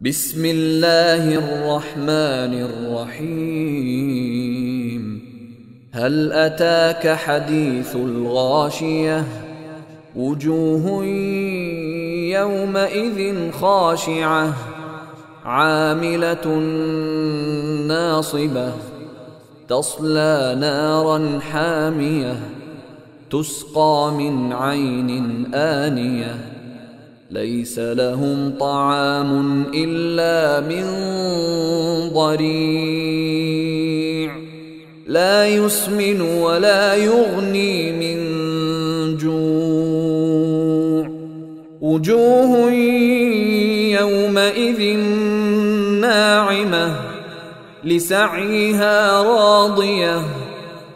بسم الله الرحمن الرحيم. هل أتاك حديث الغاشية؟ وجوه يومئذ خاشعة عاملة ناصبة تصلى نارا حامية تسقى من عين آنية ليس لهم طعام إلا من ضريع لا يسمن ولا يغني من جوع. وجوه يومئذ ناعمة لسعيها راضية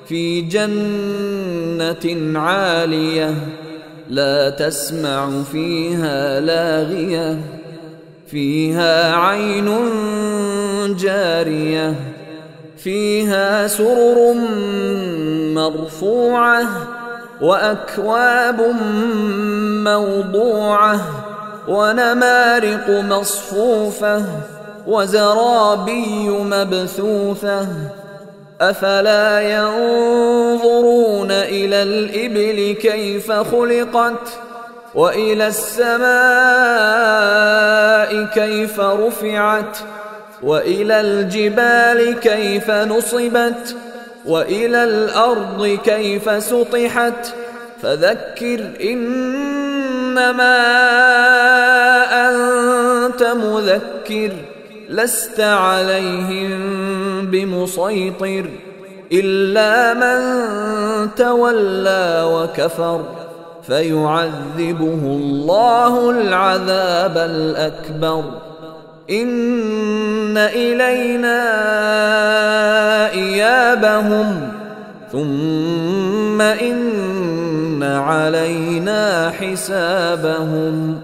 في جنة عالية لا تسمع فيها لاغية فيها عين جارية فيها سرر مرفوعة وأكواب موضوعة ونمارق مصفوفة وزرابي مبثوثة أفلا ينظرون إلى الإبل كيف خلقت وإلى السماء كيف رفعت وإلى الجبال كيف نصبت وإلى الأرض كيف سطحت فذكر إنما أنت مذكر لست عليهم بمسيطر إلا من تولى وكفر فيعذبه الله العذاب الأكبر. إن إلينا إيابهم ثم إن علينا حسابهم.